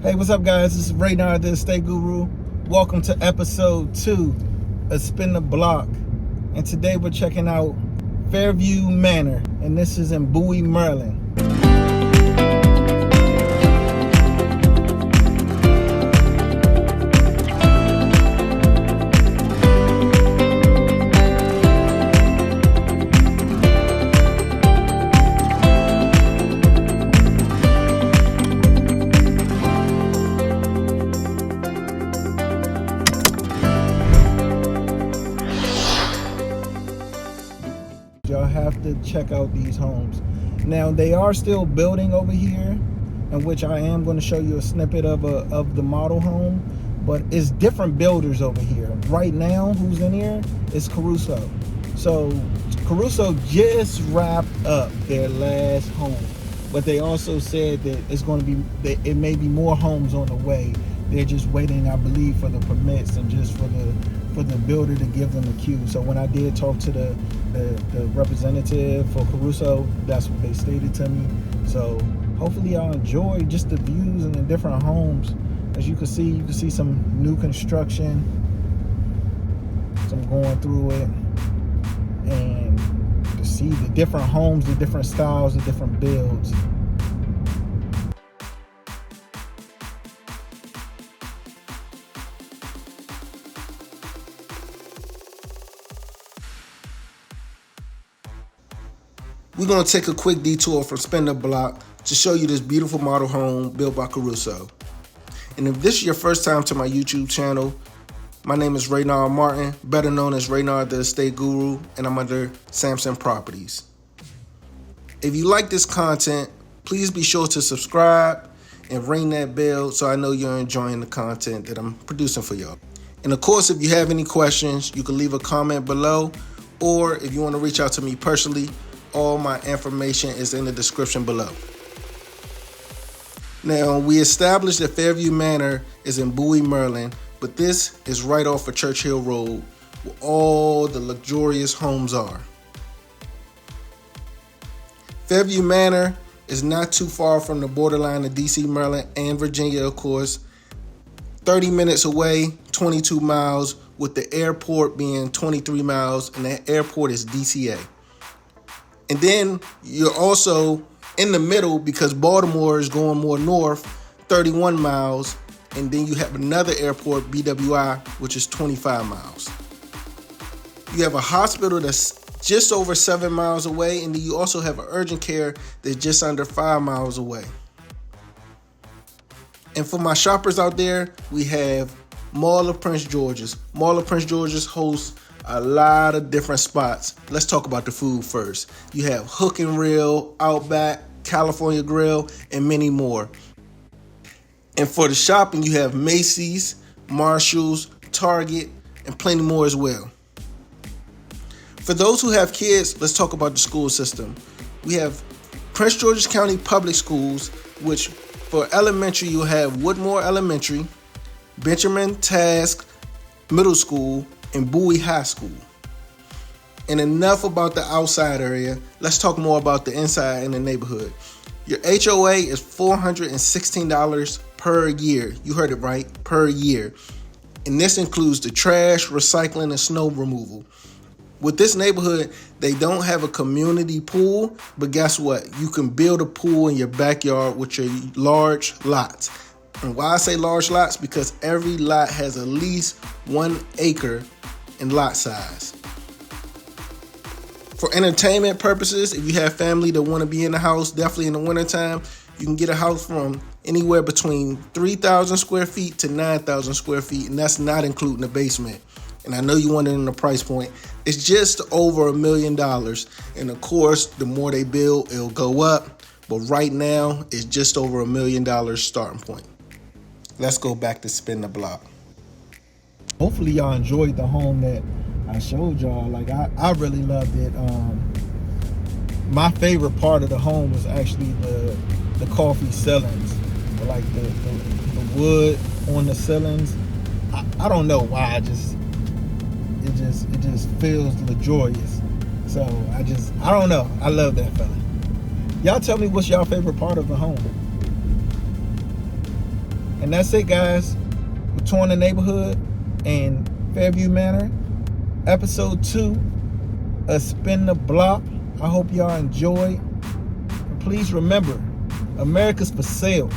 Hey, what's up, guys? This is Raynard, the Estate Guru. Welcome to episode 2 of Spin the Block. And today we're checking out Fairview Manor, and this is in Bowie, Maryland. Y'all have to check out these homes. Now, they are still building over here, in which I am going to show you a snippet of the model home, but it's different builders over here. Right now, who's in here is Caruso. So Caruso just wrapped up their last home, but they also said that it's going to be, that it may be more homes on the way. They're just waiting, I believe, for the permits and just for the builder to give them a queue. So when I did talk to the representative for Caruso, that's what they stated to me. So hopefully y'all enjoy just the views and the different homes. As you can see some new construction. So I'm going through it and to see the different homes, the different styles, the different builds. We're going to take a quick detour from Spin the Block to show you this beautiful model home built by Caruso. And if this is your first time to my YouTube channel, my name is Raynard Martin, better known as Raynard the Estate Guru, and I'm under Samson Properties. If you like this content, please be sure to subscribe and ring that bell so I know you're enjoying the content that I'm producing for y'all. And of course, if you have any questions, you can leave a comment below, or if you want to reach out to me personally, all my information is in the description below. Now, we established that Fairview Manor is in Bowie, Maryland, but this is right off of Churchill Road, where all the luxurious homes are. Fairview Manor is not too far from the borderline of DC, Maryland, and Virginia, of course. 30 minutes away, 22 miles, with the airport being 23 miles, and that airport is DCA. And then you're also in the middle because Baltimore is going more north, 31 miles. And then you have another airport, BWI, which is 25 miles. You have a hospital that's just over 7 miles away. And then you also have an urgent care that's just under 5 miles away. And for my shoppers out there, we have Mall of Prince George's. Mall of Prince George's hosts a lot of different spots. Let's talk about the food first. You have Hook and Reel, Outback, California Grill, and many more. And for the shopping, you have Macy's, Marshall's, Target, and plenty more as well. For those who have kids, let's talk about the school system. We have Prince George's County Public Schools, which for elementary, you have Woodmore Elementary, Benjamin Task Middle School, and Bowie High School. And enough about the outside area. Let's talk more about the inside and the neighborhood. Your HOA is $416 per year. You heard it right, per year. And this includes the trash, recycling, and snow removal. With this neighborhood, they don't have a community pool, but guess what? You can build a pool in your backyard with your large lots. And why I say large lots? Because every lot has at least 1 acre in lot size. For entertainment purposes, if you have family that want to be in the house, definitely in the wintertime, you can get a house from anywhere between 3,000 square feet to 9,000 square feet, and that's not including the basement. And I know you wanted in the price point. It's just over $1 million. And of course, the more they build, it'll go up. But right now, it's just over $1 million starting point. Let's go back to Spin the Block. Hopefully y'all enjoyed the home that I showed y'all. Like I really loved it. My favorite part of the home was actually the coffee ceilings, like the wood on the ceilings. I don't know why. It just feels luxurious. So I don't know. I love that, fella. Y'all tell me, what's y'all favorite part of the home? And that's it, guys. We're touring the neighborhood in Fairview Manor. Episode 2 of Spin the Block. I hope y'all enjoy. And please remember, America's for sale.